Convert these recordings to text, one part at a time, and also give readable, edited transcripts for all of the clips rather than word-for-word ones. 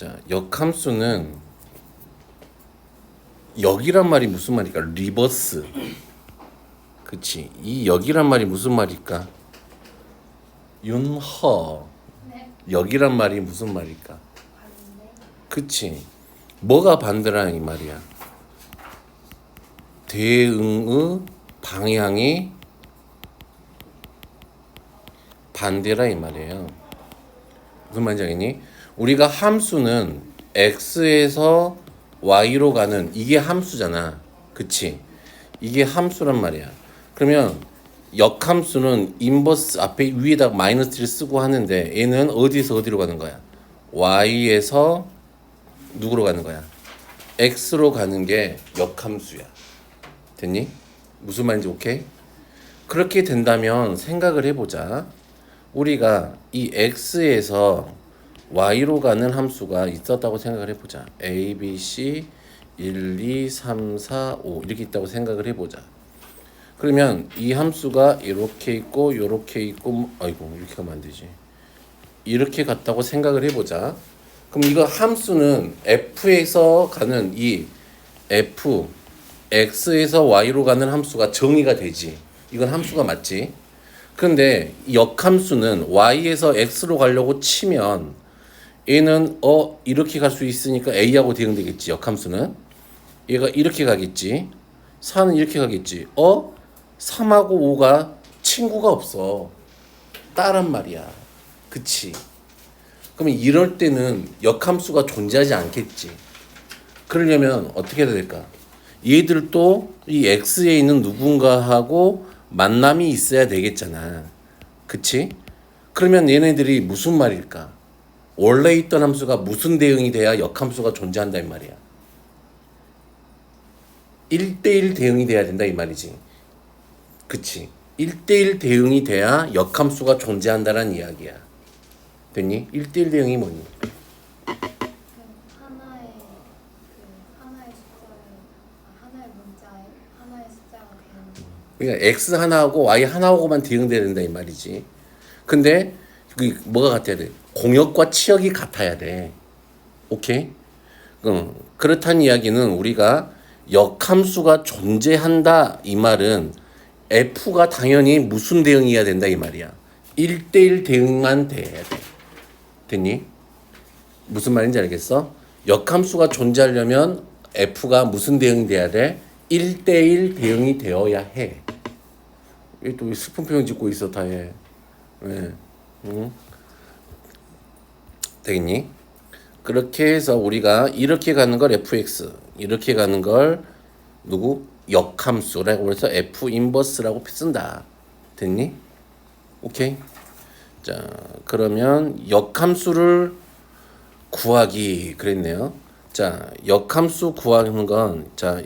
자, 역함수는 역이란 말이 무슨 말일까? 리버스. 그치? 이 역이란 말이 무슨 말일까? 윤허. 네. 역이란 말이 무슨 말일까? 반대. 그치? 뭐가 반대라는 이 말이야? 대응의 방향이 반대라 이 말이에요. 무슨 말인지 알겠니? 우리가 함수는 x에서 y로 가는 이게 함수잖아. 그치? 이게 함수란 말이야. 그러면 역함수는 인버스 앞에 위에다 마이너스를 쓰고 하는데 얘는 어디서 어디로 가는 거야? y에서 누구로 가는 거야? x로 가는 게 역함수야. 됐니? 무슨 말인지 오케이? 그렇게 된다면 생각을 해보자. 우리가 이 x에서 y로 가는 함수가 있었다고 생각을 해보자. a, b, c 1, 2, 3, 4, 5 이렇게 있다고 생각을 해보자. 그러면 이 함수가 이렇게 있고 이렇게 있고 아이고 이렇게 가면 안 되지. 이렇게 갔다고 생각을 해보자. 그럼 이거 함수는 f에서 가는 이 f x에서 y로 가는 함수가 정의가 되지. 이건 함수가 맞지. 그런데 역함수는 y에서 x로 가려고 치면 얘는 이렇게 갈 수 있으니까 a하고 대응되겠지. 역함수는 얘가 이렇게 가겠지. 4는 이렇게 가겠지. 3하고 5가 친구가 없어. 따란 말이야. 그치? 그러면 이럴 때는 역함수가 존재하지 않겠지. 그러려면 어떻게 해야 될까? 얘들도 이 x에 있는 누군가하고 만남이 있어야 되겠잖아. 그치? 그러면 얘네들이 무슨 말일까? 원래 있던 함수가 무슨 대응이 돼야 역함수가 존재한다 이 말이야. 1대1 대응이 돼야 된다 이 말이지. 그치? 1대1 대응이 돼야 역함수가 존재한다는 이야기야. 됐니? 1대1 대응이 뭐니? 하나의 문자에 하나의 숫자가 되는. 그러니까 x 하나하고 y 하나하고만 대응돼야 된다 이 말이지. 근데 그 뭐가 같아야 돼? 공역과 치역이 같아야 돼. 오케이? 그렇다는 이야기는 우리가 역함수가 존재한다 이 말은 f가 당연히 무슨 대응이어야 된다 이 말이야. 1대1 대응만 돼야 돼. 됐니? 무슨 말인지 알겠어? 역함수가 존재하려면 f가 무슨 대응이 돼야 돼? 1대1 대응이 되어야 해. 왜 또 슬픈 표현 짓고 있어 다 해. 왜? 응? 되겠니? 그렇게 해서 우리가 이렇게 가는 걸 fx, 이렇게 가는 걸 누구? 역함수라고 해서 f 인버스라고 쓴다. 됐니? 오케이. 자, 그러면 역함수를 구하기 그랬네요. 자, 역함수 구하는 건 자,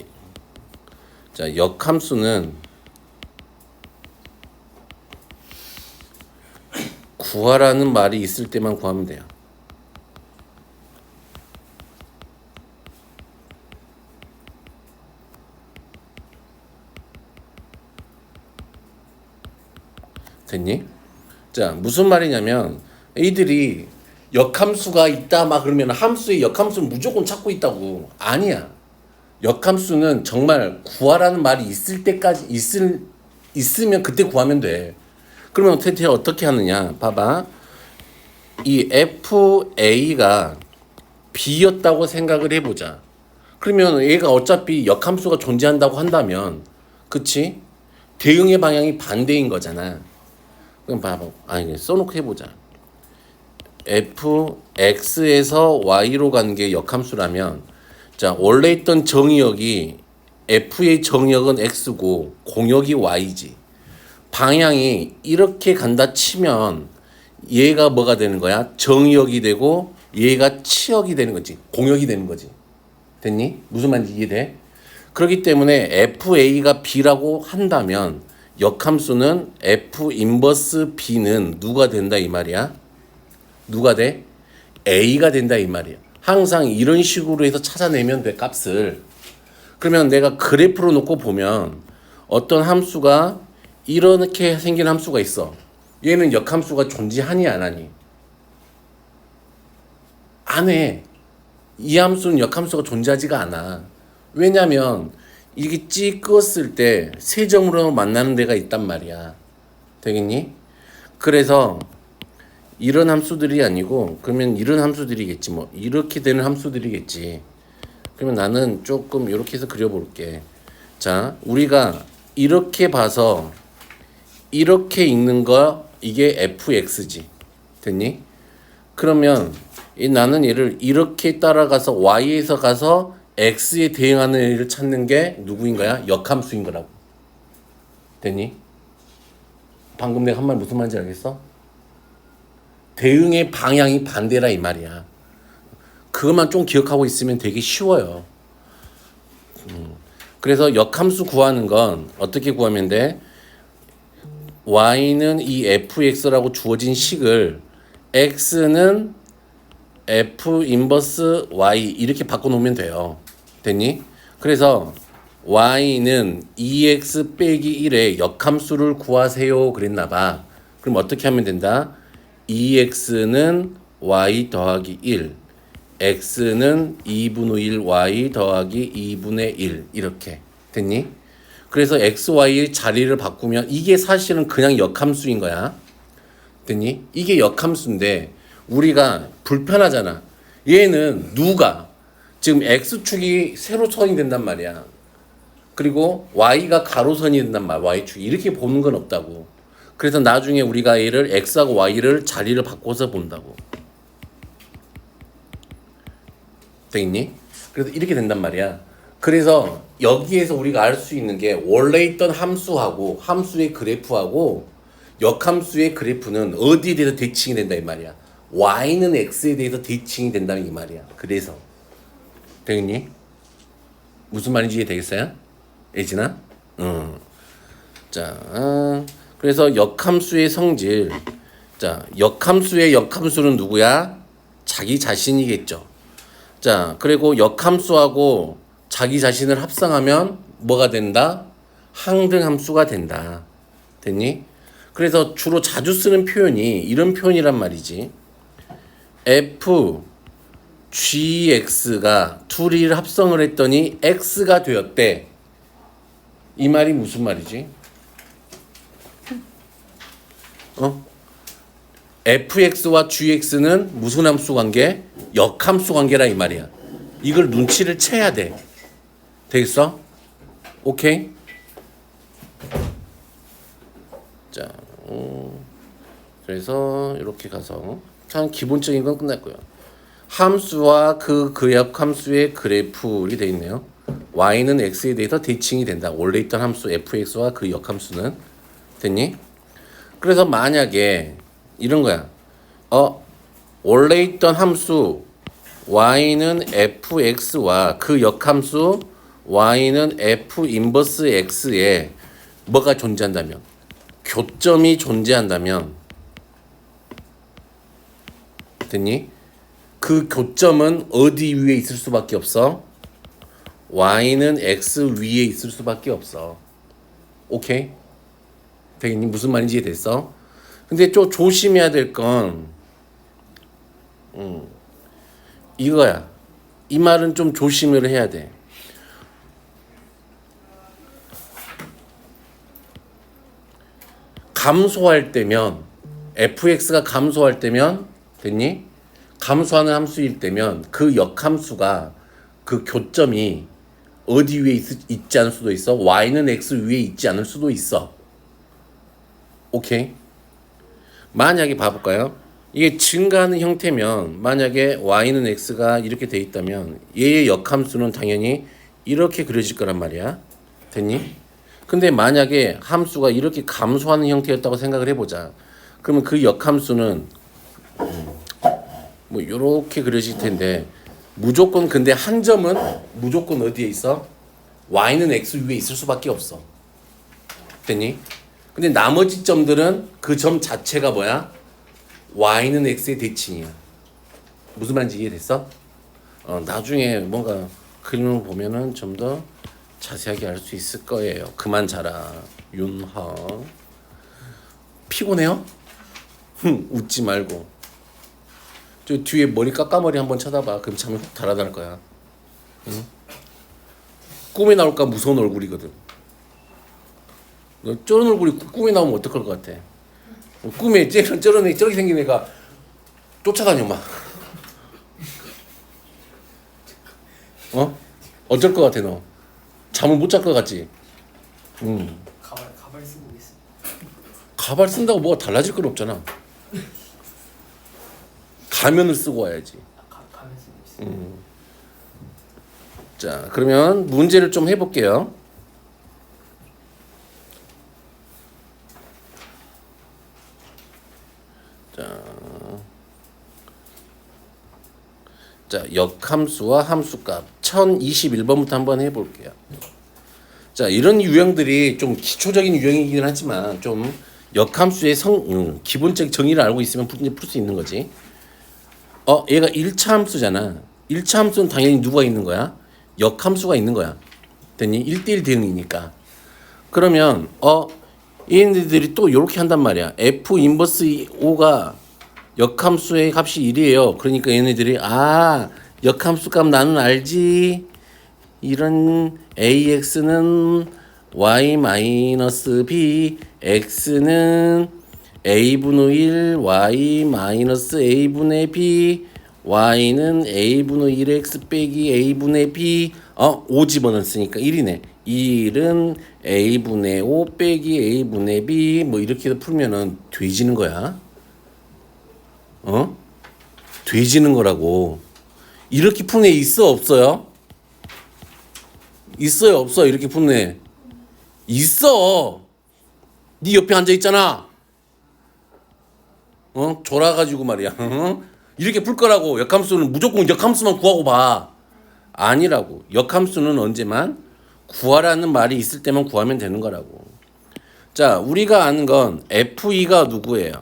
역함수는 구하라는 말이 있을 때만 구하면 돼요. 됐니? 자, 무슨 말이냐면 애들이 역함수가 있다 막 그러면 함수의 역함수는 무조건 찾고 있다고. 아니야. 역함수는 정말 구하라는 말이 있을 때까지 있으면 그때 구하면 돼. 그러면 어떻게 하느냐? 봐봐. 이 FA가 B였다고 생각을 해보자. 그러면 얘가 어차피 역함수가 존재한다고 한다면, 그치? 대응의 방향이 반대인 거잖아. 그럼 봐봐. 써놓고 해보자. fx에서 y로 가는 게 역함수라면, 자, 원래 있던 정의역이 f의 정의역은 x고 공역이 y지. 방향이 이렇게 간다 치면 얘가 뭐가 되는 거야? 정의역이 되고 얘가 치역이 되는 거지. 공역이 되는 거지. 됐니? 무슨 말인지 이해돼? 그렇기 때문에 FA가 B라고 한다면 역함수는 F 인버스 B는 누가 된다 이 말이야? 누가 돼? A가 된다 이 말이야. 항상 이런 식으로 해서 찾아내면 돼 값을. 그러면 내가 그래프로 놓고 보면 어떤 함수가 이렇게 생긴 함수가 있어. 얘는 역함수가 존재하니 안 하니? 안 해. 이 함수는 역함수가 존재하지가 않아. 왜냐면 이게 찍었을 때 세 점으로 만나는 데가 있단 말이야. 되겠니? 그래서 이런 함수들이 아니고 그러면 이런 함수들이겠지 뭐. 이렇게 되는 함수들이겠지. 그러면 나는 조금 이렇게 해서 그려볼게. 자, 우리가 이렇게 봐서 이렇게 읽는 거 이게 fx지. 됐니? 그러면 나는 얘를 이렇게 따라가서 y에서 가서 x에 대응하는 애를 찾는 게 누구인 거야? 역함수인 거라고. 됐니? 방금 내가 한 말 무슨 말인지 알겠어? 대응의 방향이 반대라 이 말이야. 그것만 좀 기억하고 있으면 되게 쉬워요. 그래서 역함수 구하는 건 어떻게 구하면 돼? y는 이 fx라고 주어진 식을 x는 f 인버스 y 이렇게 바꿔놓으면 돼요. 됐니? 그래서 y는 2x 빼기 1의 역함수를 구하세요 그랬나봐. 그럼 어떻게 하면 된다? 2x는 y 더하기 1 x는 2분의 1 y 더하기 2분의 1 이렇게 됐니? 그래서 x, y의 자리를 바꾸면 이게 사실은 그냥 역함수인 거야. 됐니? 이게 역함수인데 우리가 불편하잖아. 얘는 누가 지금 x축이 세로선이 된단 말이야. 그리고 y가 가로선이 된단 말이야. y축이 이렇게 보는 건 없다고. 그래서 나중에 우리가 얘를 x하고 y를 자리를 바꿔서 본다고. 되겠니? 그래서 이렇게 된단 말이야. 그래서 여기에서 우리가 알 수 있는 게 원래 있던 함수하고 함수의 그래프하고 역함수의 그래프는 어디에 대해서 대칭이 된다 이 말이야. y는 x에 대해서 대칭이 된다는 이 말이야. 그래서 되겠니? 무슨 말인지 이해되겠어요? 예진아? 자, 그래서 역함수의 성질. 자, 역함수의 역함수는 누구야? 자기 자신이겠죠. 자, 그리고 역함수하고 자기 자신을 합성하면 뭐가 된다? 항등함수가 된다. 됐니? 그래서 주로 자주 쓰는 표현이 이런 표현이란 말이지. f gx가 둘이 합성을 했더니 x가 되었대. 이 말이 무슨 말이지? fx와 gx는 무슨 함수 관계? 역함수 관계라 이 말이야. 이걸 눈치를 채야 돼. 되겠어? 오케이? 자, 그래서 이렇게 가서 그냥 기본적인 건 끝났고요. 함수와 그 역함수의 그래프이 되어 있네요. y는 x에 대해서 대칭이 된다. 원래 있던 함수 fx와 그 역함수는 됐니? 그래서 만약에 이런 거야. 원래 있던 함수 y는 fx와 그 역함수 y는 f 인버스 x에 뭐가 존재한다면, 교점이 존재한다면, 됐니? 그 교점은 어디 위에 있을 수밖에 없어? y는 x 위에 있을 수밖에 없어. 오케이? 되겠니? 무슨 말인지 이해됐어? 근데 좀 조심해야 될 건 이거야. 이 말은 좀 조심을 해야 돼. 감소할 때면 fx가 감소할 때면 됐니? 감소하는 함수일 때면 그 역함수가 그 교점이 어디 위에 있지 않을 수도 있어. y는 x 위에 있지 않을 수도 있어. 오케이? 만약에 봐볼까요? 이게 증가하는 형태면 만약에 y는 x가 이렇게 돼 있다면 얘의 역함수는 당연히 이렇게 그려질 거란 말이야. 됐니? 근데 만약에 함수가 이렇게 감소하는 형태였다고 생각을 해보자. 그러면 그 역함수는 뭐 이렇게 그려질 텐데 무조건 근데 한 점은 무조건 어디에 있어? y는 x 위에 있을 수밖에 없어. 됐니? 근데 나머지 점들은 그 점 자체가 뭐야? y는 x의 대칭이야. 무슨 말인지 이해됐어? 나중에 뭔가 그림을 보면은 좀 더 자세하게 알 수 있을 거예요. 그만 자라 윤허. 피곤해요? 웃지 말고. 저 뒤에 머리 깎아머리 한번 쳐다봐. 그럼 잠이 훅 달아날 거야. 응? 꿈에 나올까 무서운 얼굴이거든. 너 저런 얼굴이 꿈에 나오면 어떡할 것 같아? 꿈에 저런 애 저렇게 생긴 애가 쫓아다녀 막. 어? 어쩔 것 같아 너? 잠을 못 잘 것 같지? 가발 쓰고 오겠습니다. 가발 쓴다고 뭐가 달라질 건 없잖아. 가면을 쓰고 와야지. 가발 쓰고 있습니다. 자, 그러면 문제를 좀 해볼게요. 자, 역함수와 함수값 1021번부터 한번 해볼게요. 자, 이런 유형들이 좀 기초적인 유형이긴 하지만 좀 역함수의 기본적 정의를 알고 있으면 풀 수 있는 거지. 얘가 1차 함수잖아. 1차 함수는 당연히 누가 있는 거야? 역함수가 있는 거야. 됐니? 1대1 대응이니까. 그러면 얘네들이 또 이렇게 한단 말이야. F 인버스 O가 역함수의 값이 1이에요. 그러니까 얘네들이 역함수 값 나는 알지. 이런 AX는 Y-B, X는 A분의 1, Y-A분의 B, Y는 A분의 1X 빼기 A분의 B, 5 집어넣었으니까 1이네. 1은 A분의 5 빼기 A분의 B, 뭐 이렇게 해서 풀면은 돼지는 거야. 돼지는 거라고. 이렇게 푸는 애 있어 없어요? 있어요 없어요? 이렇게 푸는 애 있어. 네 옆에 앉아 있잖아. 졸아가지고 말이야. 이렇게 풀 거라고. 역함수는 무조건 역함수만 구하고 봐. 아니라고. 역함수는 언제만 구하라는 말이 있을 때만 구하면 되는 거라고. 자, 우리가 아는 건 F2가 누구예요?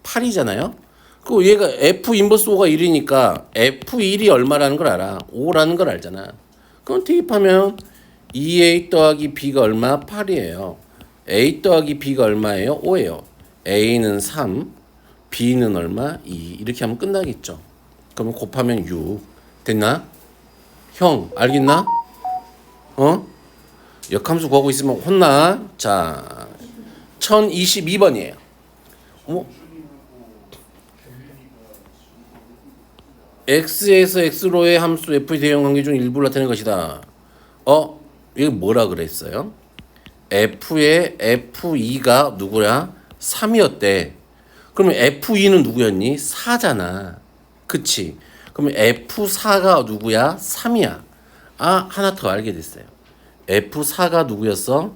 8이잖아요. 그 얘가 F 인버스 O가 1이니까 F1이 얼마라는 걸 알아. 5라는 걸 알잖아. 그럼 대입하면 2A 더하기 B가 얼마? 8이에요. A 더하기 B가 얼마예요? 5예요. A는 3, B는 얼마? 2. 이렇게 하면 끝나겠죠. 그러면 곱하면 6. 됐나? 형, 알겠나? 역함수 구하고 있으면 혼나. 자, 1022번이에요. X에서 X로의 함수 F의 대형 관계 중 일부를 나타내는 것이다. 이거 뭐라 그랬어요? F의 F2가 누구야? 3이었대. 그러면 F2는 누구였니? 4잖아. 그치? 그러면 F4가 누구야? 3이야. 하나 더 알게 됐어요. F4가 누구였어?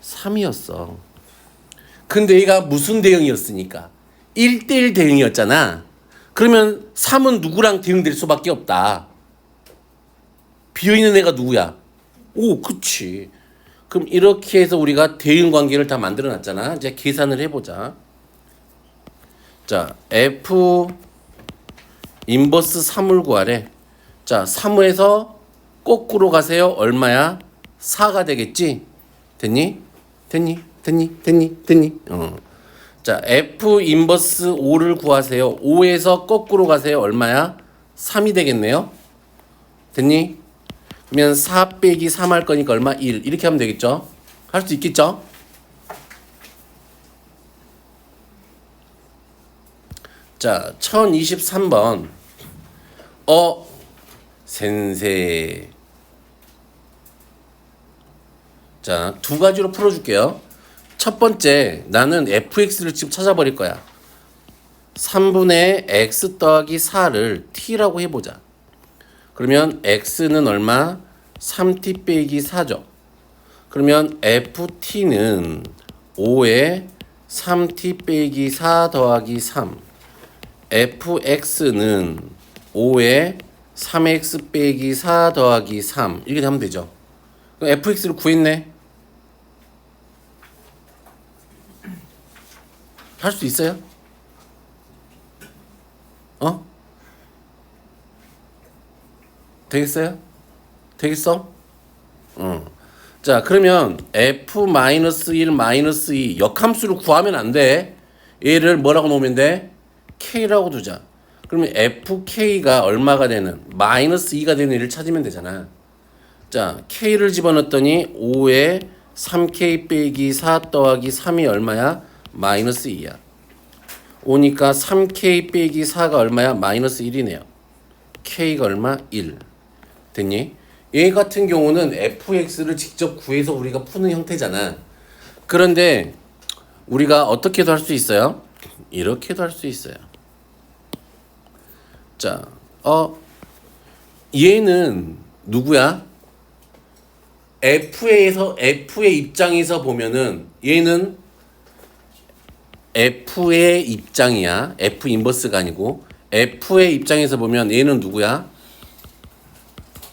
3이었어. 근데 얘가 무슨 대응이었으니까? 1대1 대응이었잖아. 그러면 3은 누구랑 대응될 수밖에 없다. 비어있는 애가 누구야? 오, 그치. 그럼 이렇게 해서 우리가 대응 관계를 다 만들어 놨잖아. 이제 계산을 해보자. 자, F 인버스 3을 구하래. 자, 3에서 거꾸로 가세요. 얼마야? 4가 되겠지? 됐니? 자, F 인버스 5를 구하세요. 5에서 거꾸로 가세요. 얼마야? 3이 되겠네요. 됐니? 그러면 4 빼기 3 할 거니까 얼마? 1. 이렇게 하면 되겠죠? 할 수 있겠죠? 자, 1023번. 센세. 자, 두 가지로 풀어줄게요. 첫 번째, 나는 fx를 지금 찾아버릴 거야. 3분의 x 더하기 4를 t라고 해보자. 그러면 x는 얼마? 3t 빼기 4죠. 그러면 ft는 5에 3t 빼기 4 더하기 3. fx는 5에 3x 빼기 4 더하기 3. 이렇게 하면 되죠. 그럼 fx를 구했네. 할 수 있어요? 되겠어요? 되겠어? 자, 그러면 f-1 -2 역함수를 구하면 안 돼. 얘를 뭐라고 놓으면 돼? k라고 두자. 그러면 fk가 얼마가 되는 마이너스 2가 되는 일을 찾으면 되잖아. 자, k를 집어넣었더니 5에 3k 빼기 4 더하기 3이 얼마야? 마이너스 2야. 5니까 3k 빼기 4가 얼마야? 마이너스 1이네요. k가 얼마? 1. 됐니? 얘 같은 경우는 fx를 직접 구해서 우리가 푸는 형태잖아. 그런데 우리가 어떻게도 할 수 있어요? 이렇게도 할 수 있어요. 자, 얘는 누구야? F의 입장에서 보면은 얘는 F의 입장이야. F 인버스가 아니고 F의 입장에서 보면 얘는 누구야?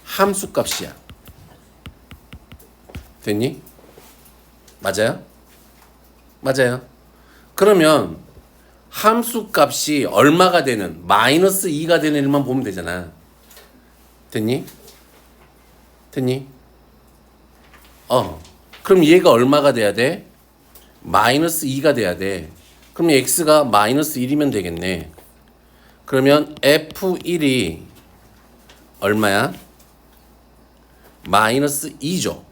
함수 값이야. 됐니? 맞아요? 맞아요. 그러면 함수 값이 얼마가 되는 마이너스 2가 되는 일만 보면 되잖아. 됐니? 됐니? 그럼 얘가 얼마가 돼야 돼? 마이너스 2가 돼야 돼. 그럼 x가 마이너스 1이면 되겠네. 그러면 f1이 얼마야? 마이너스 2죠.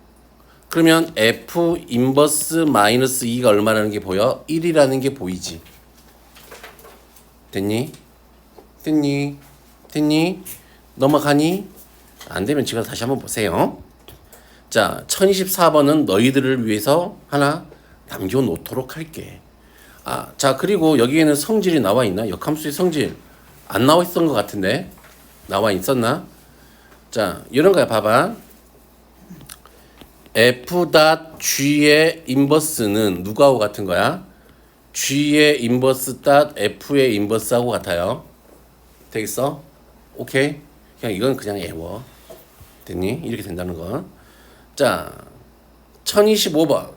그러면 f 인버스 마이너스 2가 얼마라는 게 보여? 1이라는 게 보이지. 됐니? 됐니? 됐니? 넘어가니? 안 되면 집에서 다시 한번 보세요. 자, 1024번은 너희들을 위해서 하나 남겨놓도록 할게. 자, 그리고 여기에는 성질이 나와 있나? 역함수의 성질 안 나와 있었던 것 같은데 나와 있었나? 자, 이런 거야. 봐봐. f.g의 인버스는 누구하고 같은 거야? g의 인버스 f의 인버스하고 같아요. 되겠어? 오케이? 그냥 이건 그냥 외워. 됐니? 이렇게 된다는 거. 자, 1025번.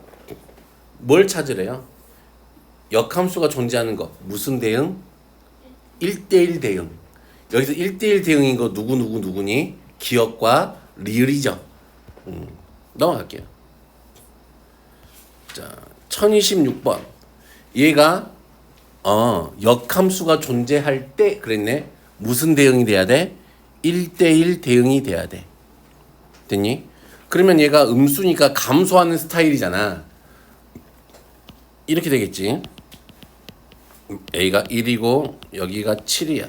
뭘 찾으래요? 역함수가 존재하는 거. 무슨 대응? 1대1 대응. 여기서 1대1 대응인 거 누구니? 기억과 리을이죠. 넘어갈게요. 자, 1026번. 얘가 역함수가 존재할 때 그랬네. 무슨 대응이 돼야 돼? 1대1 대응이 돼야 돼. 됐니? 그러면 얘가 음수니까 감소하는 스타일이잖아. 이렇게 되겠지. A가 1이고 여기가 7이야.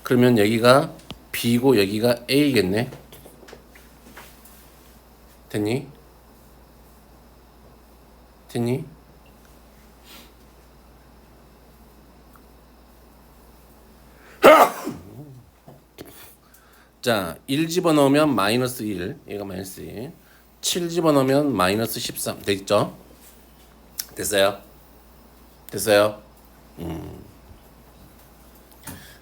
그러면 여기가 B고 여기가 A겠네. 됐니? 됐니? 자, 1 집어넣으면 마이너스 1. 얘가 마이너스 1. 7 집어넣으면 마이너스 13. 됐죠? 됐어요? 됐어요?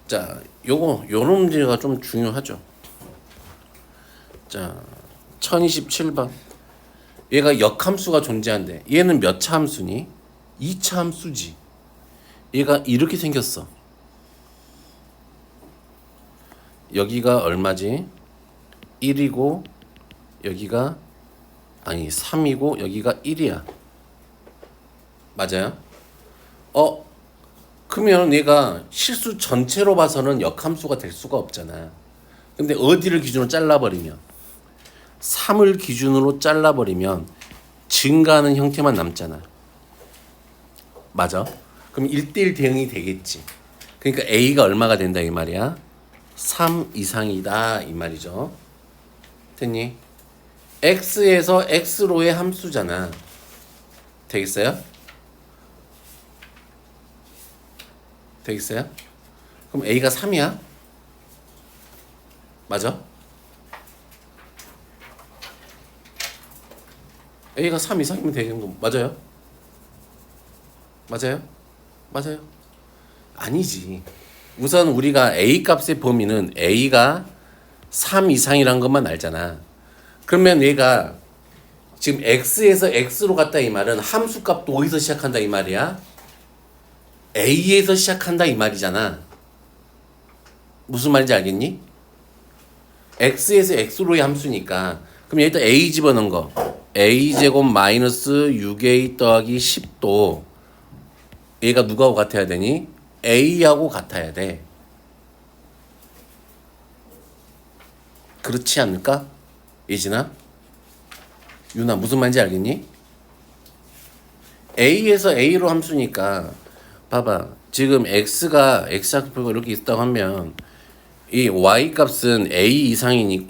자, 요런 문제가 좀 중요하죠. 자, 1027번. 얘가 역함수가 존재한대. 얘는 몇 차 함수니? 2차 함수지. 얘가 이렇게 생겼어. 여기가 얼마지? 1이고 여기가 3이고 여기가 1이야. 맞아요? 그러면 얘가 실수 전체로 봐서는 역함수가 될 수가 없잖아. 근데 어디를 기준으로 잘라버리면 3을 기준으로 잘라버리면 증가하는 형태만 남잖아. 맞아? 그럼 1대1 대응이 되겠지. 그러니까 A가 얼마가 된다 이 말이야? 3 이상이다 이 말이죠. 됐니? X에서 X로의 함수잖아. 되겠어요? 되겠어요? 그럼 A가 3이야? 맞아? A가 3 이상이면 되는 거 맞아요? 맞아요? 맞아요? 아니지. 우선 우리가 A 값의 범위는 A가 3 이상이란 것만 알잖아. 그러면 얘가 지금 X에서 X로 갔다 이 말은 함수 값도 어디서 시작한다 이 말이야? A에서 시작한다 이 말이잖아. 무슨 말인지 알겠니? X에서 X로의 함수니까 그럼 일단 A 집어넣은 거 A제곱 마이너스 6A 더하기 10도 얘가 누구하고 같아야 되니? A하고 같아야 돼. 그렇지 않을까? 예진아? 유나 무슨 말인지 알겠니? A에서 A로 함수니까 봐봐. 지금 X가 X좌표가 이렇게 있다고 하면 이 Y 값은 A 이상이니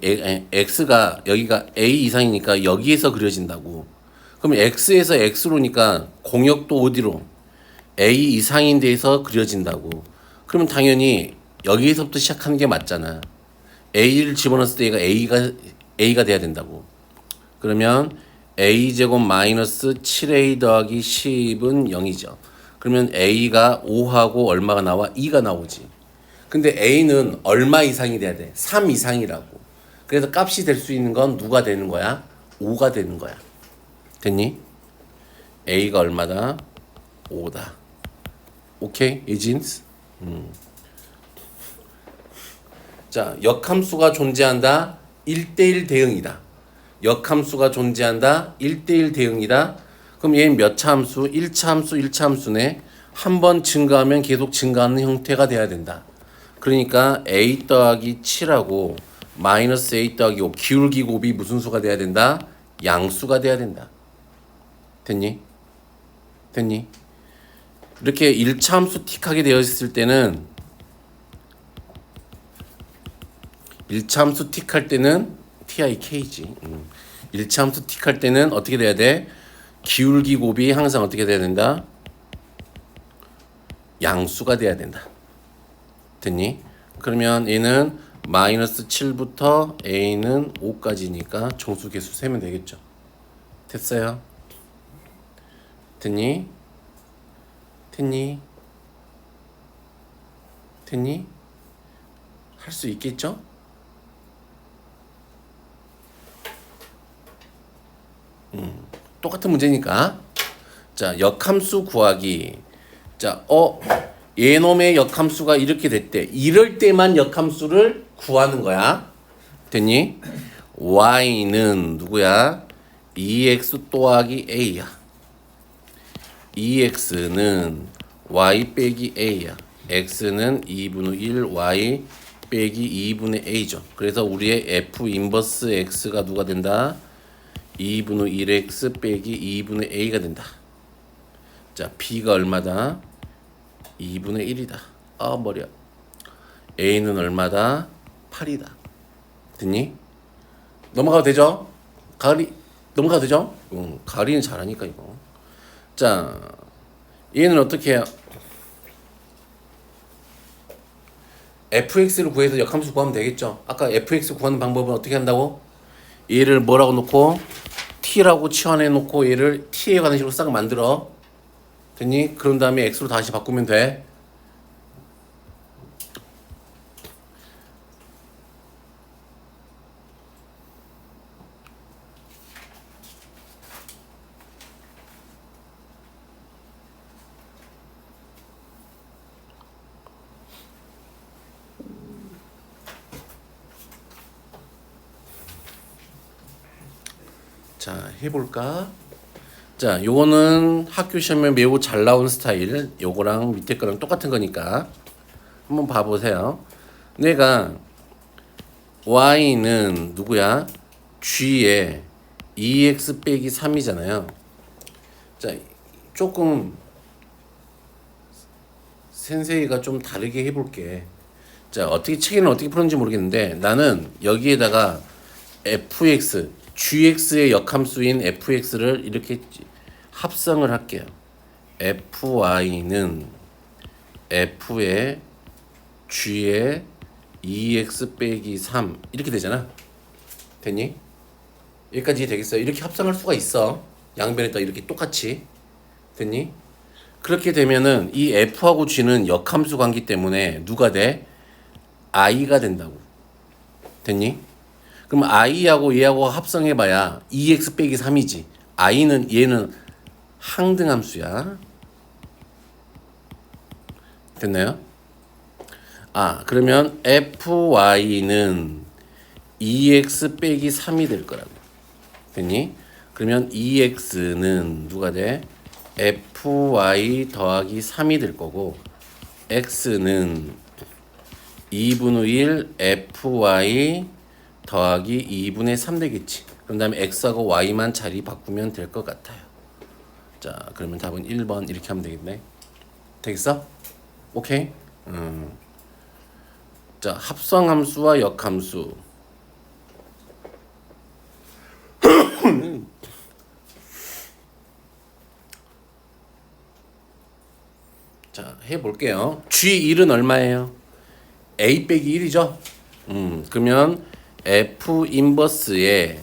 X가 여기가 A 이상이니까 여기에서 그려진다고. 그럼 X에서 X로니까 공역도 어디로? A 이상인 데에서 그려진다고. 그러면 당연히 여기에서부터 시작하는 게 맞잖아. A를 집어넣었을 때 얘가 A가 돼야 된다고. 그러면 A제곱 마이너스 7A 더하기 10은 0이죠. 그러면 A가 5하고 얼마가 나와? 2가 나오지. 근데 A는 얼마 이상이 돼야 돼? 3 이상이라고. 그래서 값이 될 수 있는 건 누가 되는 거야? 5가 되는 거야. 됐니? A가 얼마다? 5다. 오케이? 이진스? 자, 역함수가 존재한다. 1대1 대응이다. 역함수가 존재한다. 1대1 대응이다. 그럼 얘는 몇 차 함수? 1차 함수, 1차 함수네. 한 번 증가하면 계속 증가하는 형태가 돼야 된다. 그러니까 A 더하기 7하고 마이너스 A 더하기 5 기울기 곱이 무슨 수가 돼야 된다? 양수가 돼야 된다. 됐니? 됐니? 이렇게 1차 함수 틱하게 되어 있을 때는 1차 함수 틱할 때는 TIK지. 1차 함수 틱할 때는 어떻게 돼야 돼? 기울기 곱이 항상 어떻게 돼야 된다? 양수가 돼야 된다. 됐니? 그러면 얘는 마이너스 7부터 A는 5까지니까 정수 개수 세면 되겠죠. 됐어요? 됐니? 됐니? 됐니? 할 수 있겠죠? 똑같은 문제니까. 자, 역함수 구하기. 자, 얘놈의 역함수가 이렇게 됐대. 이럴 때만 역함수를 구하는 거야. 됐니? y는 누구야? 2x 또하기 a야. 2x는 y 빼기 a야. x는 2분의 1 y 빼기 2분의 a죠. 그래서 우리의 f 인버스 x가 누가 된다? 2분의 1x 빼기 2분의 a가 된다. 자, b가 얼마다? 2분의 1이다. 아, 머리야. a는 얼마다? 8이다. 됐니? 넘어가도 되죠? 가을이 넘어가도 되죠? 가을이는 잘하니까 이거. 자, 얘는 어떻게 해요? fx를 구해서 역함수 구하면 되겠죠? 아까 fx 구하는 방법은 어떻게 한다고? 얘를 뭐라고 놓고 t라고 치환해 놓고 얘를 t에 관한 식으로 싹 만들어. 됐니? 그런 다음에 x로 다시 바꾸면 돼. 자, 해볼까? 자, 요거는 학교 시험에 매우 잘 나온 스타일. 요거랑 밑에 거랑 똑같은 거니까 한번 봐보세요. 내가 y는 누구야? g에 2x 빼기 3이잖아요. 자, 조금 센세이가 좀 다르게 해볼게. 자, 어떻게 책에는 어떻게 푸는지 모르겠는데 나는 여기에다가 fx, gx의 역함수인 fx를 이렇게 합성을 할게요. fy는 f의 g의 2x 빼기 3 이렇게 되잖아. 됐니? 여기까지 되겠어요? 이렇게 합성할 수가 있어. 양변에다 이렇게 똑같이. 됐니? 그렇게 되면은 이 f하고 g는 역함수 관계 때문에 누가 돼? i가 된다고. 됐니? 그럼 i하고 얘하고 합성해봐야 2x 빼기 3이지. i는 얘는 항등함수야. 됐나요? 아, 그러면 fy는 2x 빼기 3이 될 거라고. 됐니? 그러면 2x는 누가 돼? fy 더하기 3이 될 거고 x는 2분의 1 fy 더하기 2분의 3 되겠지. 그런 다음에 x하고 y만 자리 바꾸면 될 것 같아요. 자, 그러면 답은 1번 이렇게 하면 되겠네. 되겠어? 오케이? 자, 합성함수와 역함수. 자, 해볼게요. G1은 얼마예요? A 빼기 1이죠? 그러면 F 인버스에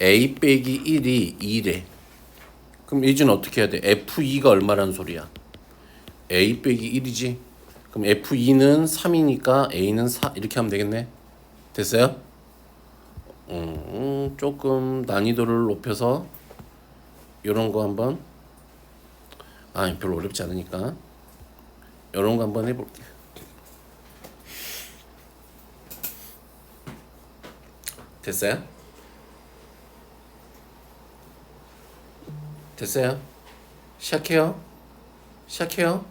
A 빼기 1이 2래. 그럼 예지는 어떻게 해야 돼? F2가 얼마라는 소리야? A 빼기 1이지? 그럼 F2는 3이니까 A는 4 이렇게 하면 되겠네. 됐어요? 조금 난이도를 높여서 요런 거 한번 별로 어렵지 않으니까 요런 거 한번 해볼게요. 됐어요? 됐어요? 시작해요. 시작해요.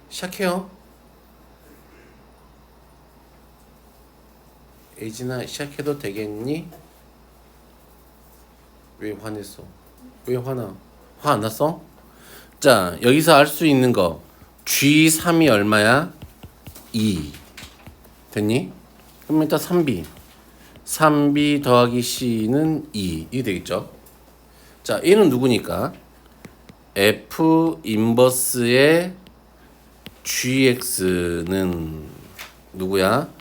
시작해요. 에이진아 시작해도 되겠니? 왜 화냈어? 왜 화나? 화 안 났어? 자, 여기서 알 수 있는 거 G3이 얼마야? 2 됐니? 그럼 일단 3B 3B 더하기 C는 2 이게 되겠죠? 자, 얘는 누구니까? F 인버스의 GX는 누구야?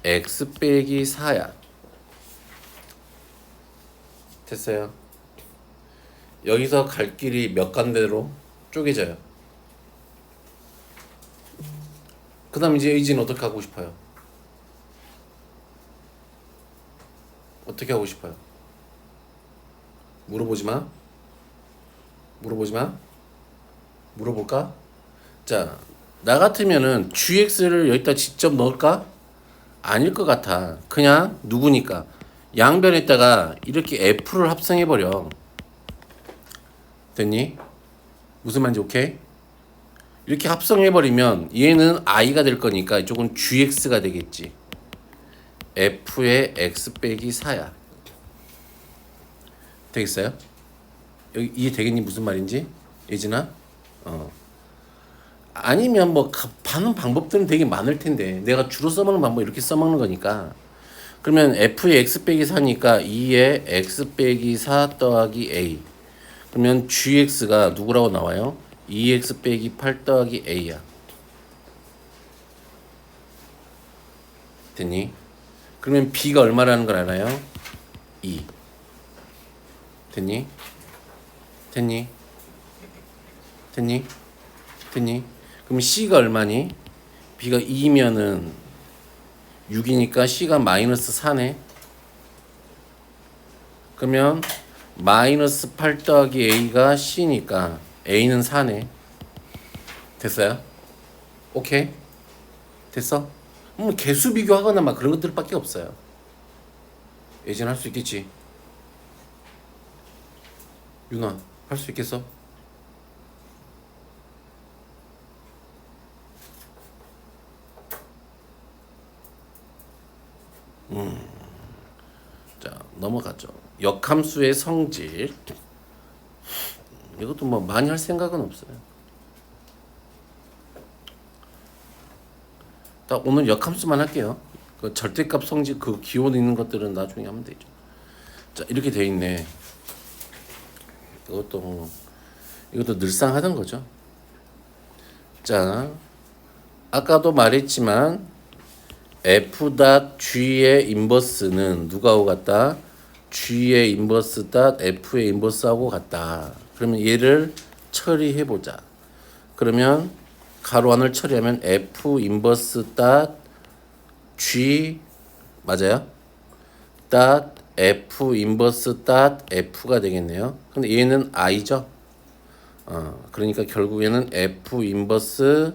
X 빼기 4야. 됐어요. 여기서 갈 길이 몇 간대로 쪼개져요. 그 다음 이제 의지는 어떻게 하고 싶어요? 어떻게 하고 싶어요? 물어보지 마. 물어보지 마. 물어볼까? 자, 나 같으면은 GX를 여기다 직접 넣을까? 아닐 것 같아. 그냥 누구니까 양변에다가 이렇게 F를 합성해버려. 됐니? 무슨 말인지 오케이? 이렇게 합성해버리면 얘는 I가 될 거니까 이쪽은 GX가 되겠지. F의 X 빼기 4야. 되겠어요? 여기 이해 되겠니? 무슨 말인지? 예진아? 아니면 뭐 반응 방법들은 되게 많을 텐데 내가 주로 써먹는 방법 이렇게 써먹는 거니까 그러면 F의 X 빼기 4니까 2의 X 빼기 4 더하기 A 그러면 GX가 누구라고 나와요? 2X 빼기 8 더하기 A야. 됐니? 그러면 B가 얼마라는 걸 알아요? 2 됐니? 됐니? 됐니? 됐니? 그럼 C가 얼마니? B가 2면은 6이니까 C가 마이너스 4네. 그러면 마이너스 8 더하기 A가 C니까 A는 4네. 됐어요? 오케이? 됐어? 개수 비교하거나 막 그런 것들밖에 없어요. 예전 할 수 있겠지? 윤아 할 수 있겠어? 자, 넘어가죠. 역함수의 성질. 이것도 뭐 많이 할 생각은 없어요. 딱 오늘 역함수만 할게요. 그 절대값 성질 그 기본 있는 것들은 나중에 하면 되죠. 자, 이렇게 돼 있네. 이것도 늘상 하던 거죠. 자, 아까도 말했지만 F.G의 인버스는 누가하고 같다? G의 인버스 F의 인버스하고 같다. 그러면 얘를 처리해보자. 그러면 가로 안을 처리하면 F 인버스 G 맞아요? F 인버스 F가 되겠네요. 근데 얘는 I죠? 그러니까 결국에는 F 인버스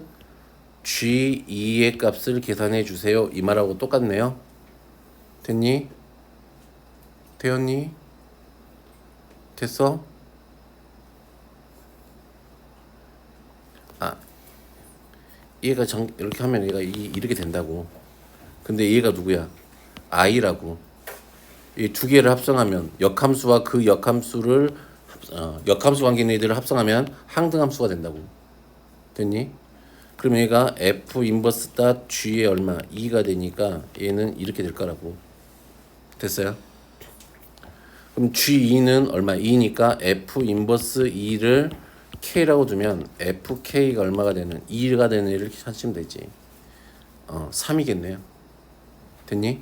G2의 값을 계산해 주세요. 이 말하고 똑같네요. 됐니? 되었니? 됐어? 얘가 이렇게 하면 얘가 이렇게 된다고. 근데 얘가 누구야? I라고. 이 두 개를 합성하면 역함수와 그 역함수를 역함수 관계 있는 애들을 합성하면 항등함수가 된다고. 됐니? 그럼 얘가 F 인버스 닷 G의 얼마? 2가 되니까 얘는 이렇게 될 거라고. 됐어요? 그럼 G2는 얼마? 2니까 F 인버스 2를 K라고 두면 FK가 얼마가 되는? 2가 되는 애를 찾으면 되지. 3이겠네요. 됐니?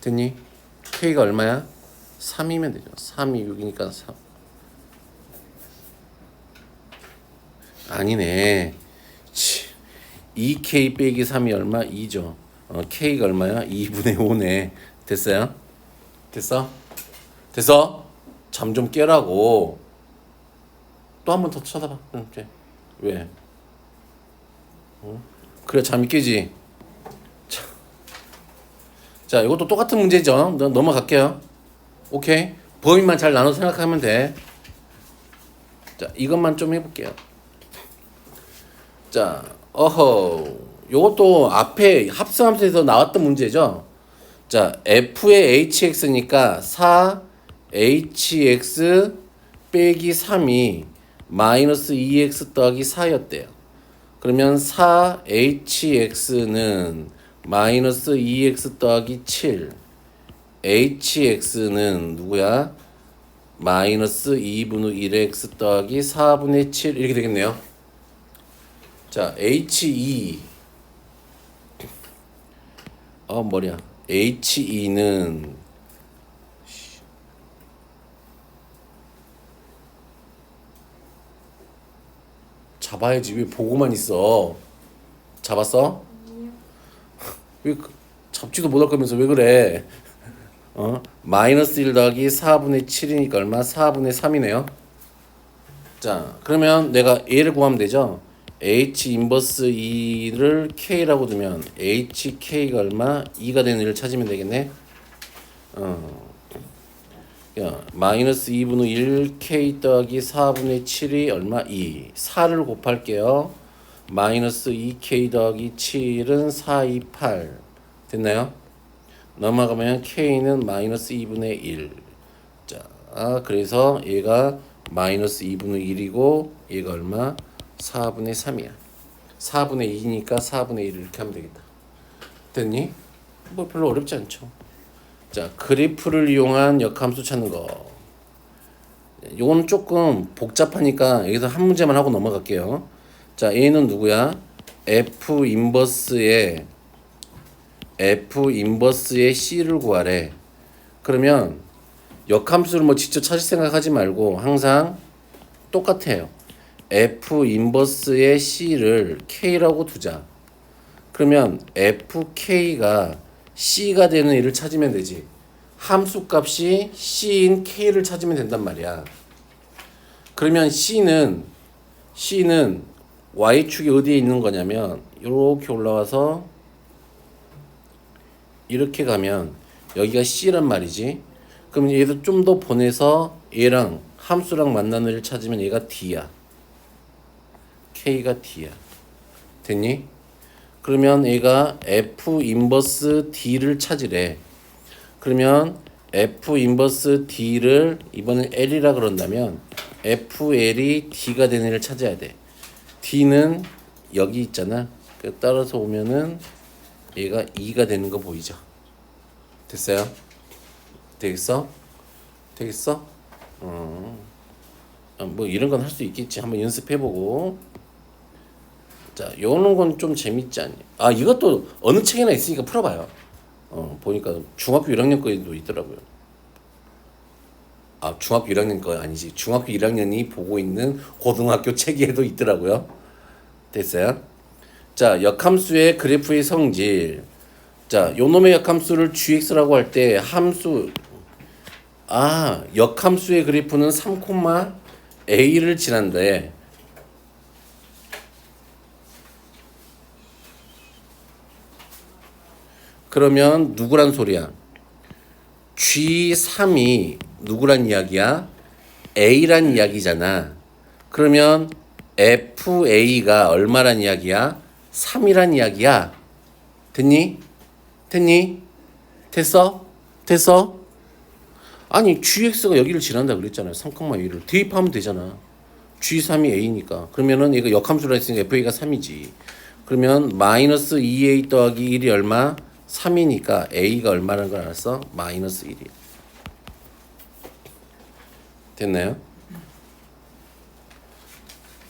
됐니? K가 얼마야? 3이면 되죠. 3이 6이니까 3. 아니네. 2K 빼기 3이 얼마? 2죠. K가 얼마야? 2분의 5네. 됐어요? 됐어? 됐어? 잠 좀 깨라고. 또 한 번 더 쳐다봐. 이제 왜? 그래 잠이 깨지. 자, 이것도 똑같은 문제죠. 넘어갈게요. 오케이. 범위만 잘 나눠 생각하면 돼. 자, 이것만 좀 해볼게요. 자, 요것도 앞에 합성함수에서 나왔던 문제죠. 자, f의 hx니까 4hx 빼기 3이 마이너스 2x 더하기 4였대요. 그러면 4hx는 마이너스 2x 더하기 7, hx는 누구야? 마이너스 2분의 1x 더하기 4분의 7 이렇게 되겠네요. 자, h2 뭐냐? h2는 잡아야지. 왜 보고만 있어? 잡았어? 왜 잡지도 못할 거면서 왜 그래? 마이너스 1 더하기 4분의 7이니까 얼마? 4분의 3이네요. 자, 그러면 내가 A를 구하면 되죠? H 인버스 2를 K라고 두면 HK가 얼마? 2가 되는 일을 찾으면 되겠네. 마이너스 2분의 1 K 더하기 4분의 7이 얼마? 2. 4를 곱할게요. 마이너스 2K 더하기 7은 4, 2, 8. 됐나요? 넘어가면 K는 마이너스 2분의 1. 자, 그래서 얘가 마이너스 2분의 1이고 얘가 얼마? 4분의 3이야. 4분의 2니까 4분의 1 이렇게 하면 되겠다. 됐니? 뭐 별로 어렵지 않죠. 자, 그래프를 이용한 역함수 찾는 거. 요건 조금 복잡하니까 여기서 한 문제만 하고 넘어갈게요. 자, A는 누구야? F 인버스의 C를 구하래. 그러면 역함수를 뭐 직접 찾을 생각하지 말고 항상 똑같아요. F 인버스의 C를 K라고 두자. 그러면 FK가 C가 되는 일을 찾으면 되지. 함수 값이 C인 K를 찾으면 된단 말이야. 그러면 C는 Y축이 어디에 있는 거냐면 이렇게 올라와서 이렇게 가면 여기가 C란 말이지. 그럼 얘도 좀 더 보내서 얘랑 함수랑 만나는 일을 찾으면 얘가 D야. K가 D야. 됐니? 그러면 얘가 F 인버스 D를 찾으래. 그러면 F 인버스 D를 이번엔 L이라 그런다면 FL이 D가 되는 애를 찾아야 돼. D는 여기 있잖아. 따라서 오면은 얘가 2가 되는 거 보이죠? 됐어요? 되겠어? 되겠어? 뭐 이런 건 할 수 있겠지. 한번 연습해보고. 자, 요런 건 좀 재밌지 않니? 이것도 어느 책에나 있으니까 풀어봐요. 보니까 중학교 1학년 거에도 있더라고요. 중학교 1학년 거 아니지. 중학교 1학년이 보고 있는 고등학교 책에도 있더라고요. 됐어요? 자, 역함수의 그래프의 성질. 자, 요놈의 역함수를 gx라고 할 때 함수 역함수의 그래프는 3,a를 지난데 그러면 누구란 소리야? G3이 누구란 이야기야? A란 이야기잖아. 그러면 FA가 얼마란 이야기야? 3이란 이야기야. 됐니? 됐니? 됐어? 됐어? 아니 gx가 여기를 지난다 그랬잖아요. 3,2를 대입하면 되잖아. g3이 a니까 그러면은 이거 역함수라 했으니까 fa가 3이지. 그러면 마이너스 2a 더하기 1이 얼마? 3이니까 a가 얼마라는 걸 알았어? 마이너스 1이야. 됐나요?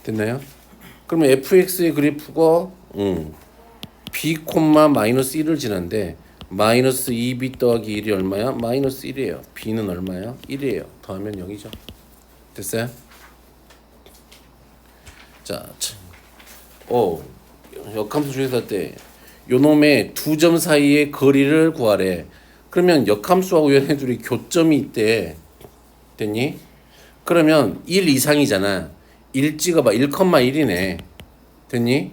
됐나요? 그러면 fx의 그래프가 b, 마이너스 1을 지난데 마이너스 2b 더하기 1이 얼마야? 마이너스 1이에요. b는 얼마야? 1이에요. 더하면 0이죠. 됐어요? 자, 역함수 조회사 때 요놈의 두 점 사이의 거리를 구하래. 그러면 역함수하고 얘네들이 교점이 있대. 됐니? 그러면 1 이상이잖아. 1 찍어봐. 1,1이네. 됐니?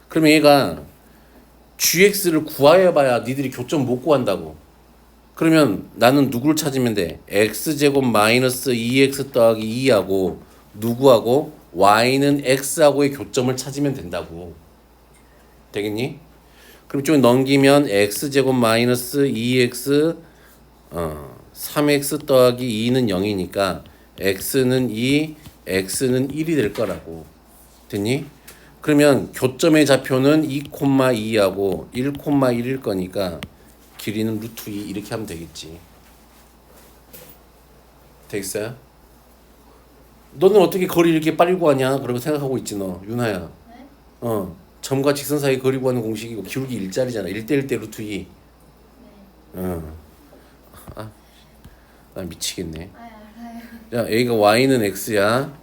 그러면 얘가 gx를 구하여봐야 니들이 교점 못 구한다고. 그러면 나는 누구를 찾으면 돼? x제곱 마이너스 2x 더하기 2하고 누구하고 y는 x하고의 교점을 찾으면 된다고. 되겠니? 그럼 좀 넘기면 x제곱 마이너스 2x 3x 더하기 2는 0이니까 x는 2, x는 1이 될 거라고. 됐니? 그러면 교점의 좌표는 2,2하고 1,1일 거니까 길이는 루트 2 이렇게 하면 되겠지. 되겠어요? 너는 어떻게 거리 이렇게 빨리 구하냐? 그러고 생각하고 있지 너 윤하야. 네? 점과 직선 사이 거리 구하는 공식이고 기울기 일자리잖아. 1대 1대 루트 2. 네. 나 미치겠네. 알아요. 자, 여기가 y는 x야.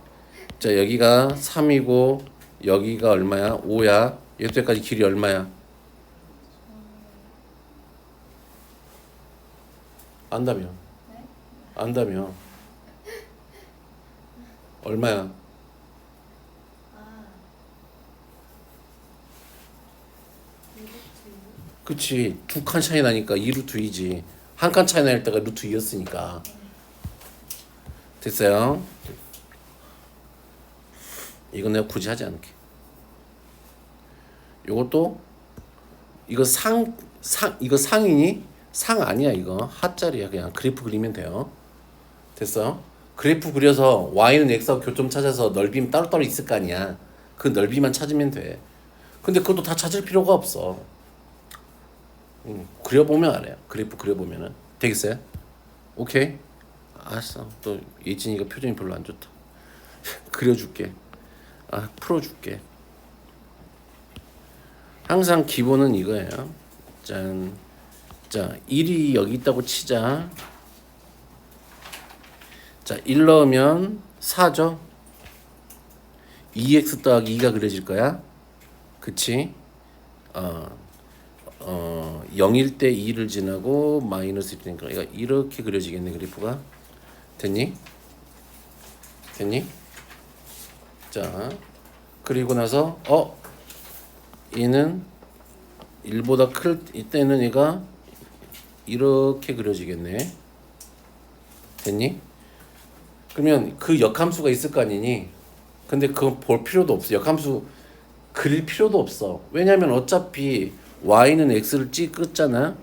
자, 여기가 3이고 여기가 얼마야? 5야. 여기까지 길이 얼마야? 안다며. 네? 안다며. 얼마야? 아. 이렇게. 그치. 두 칸 차이 나니까 2루트 2지. 한 칸 차이 날 때가 루트 2였으니까. 됐어요? 이건 내가 굳이 하지 않을게. 요것도 이거 이거 상이니? 상 아니야 이거. 하짜리야. 그냥 그래프 그리면 돼요. 됐어? 그래프 그려서 y는 x하고 교점 찾아서 넓이는 따로따로 있을 거 아니야. 그 넓이만 찾으면 돼. 근데 그것도 다 찾을 필요가 없어. 그려보면 알아요. 그래프 그려보면은. 되겠어요? 오케이? 알았어. 또 예진이가 표정이 별로 안 좋다. 그려줄게. 풀어줄게. 항상 기본은 이거예요. 짠. 자, 1이 여기 있다고 치자. 자, 1 넣으면 4죠? 2x 더하기 2가 그려질 거야. 그치? 0일 때 2를 지나고 마이너스 1이니까 얘가 이렇게 그려지겠네, 그래프가. 됐니? 됐니? 자, 그리고 나서 얘는 1보다 클 때는 얘가 이렇게 그려지겠네. 됐니? 그러면 그 역함수가 있을 거 아니니? 근데 그건 볼 필요도 없어. 역함수 그릴 필요도 없어. 왜냐면 어차피 y는 x를 찍었잖아.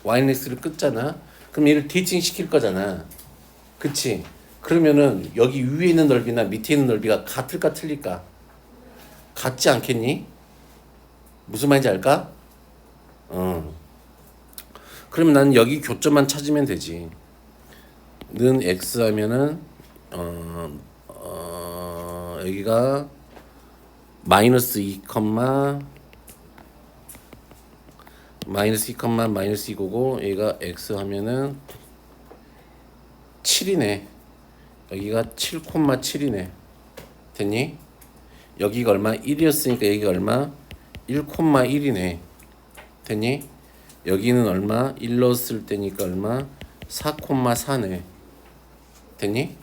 y는 x를 끄잖아. 그럼 얘를 대칭 시킬 거잖아. 그치? 그러면은 여기 위에 있는 넓이나 밑에 있는 넓이가 같을까 틀릴까? 같지 않겠니? 무슨 말인지 알까? 그러면 나는 여기 교점만 찾으면 되지. 는 x 하면은 여기가 마이너스 2, 마이너스 2고고 얘가 x 하면은 7이네. 여기가 7,7이네. 됐니? 여기가 얼마? 1이었으니까 여기가 얼마? 1,1이네. 됐니? 여기는 얼마? 1 넣었을 때니까 얼마? 4,4네. 됐니?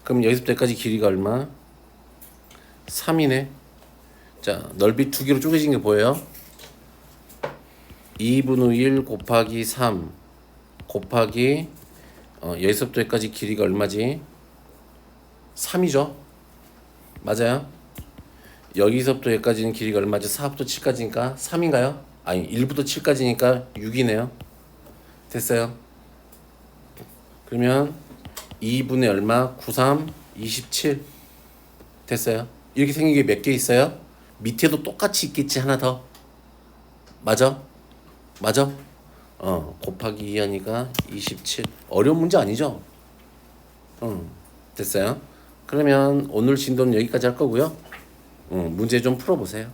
그럼 여기서부터 여기까지 길이가 얼마? 3이네. 자, 넓이 두 개로 쪼개진 게 보여요? 2분의 1 곱하기 3 곱하기 여기서부터 여기까지 길이가 얼마지? 3이죠? 맞아요? 여기서부터 여기까지는 길이가 얼마지? 4부터 7까지니까 3인가요? 아니 1부터 7까지니까 6이네요. 됐어요. 그러면 2분의 얼마? 93, 27. 됐어요. 이렇게 생긴 게 몇 개 있어요? 밑에도 똑같이 있겠지 하나 더. 맞아? 맞아? 곱하기 2 하니까 27. 어려운 문제 아니죠? 됐어요. 그러면 오늘 진도는 여기까지 할 거고요. 문제 좀 풀어보세요.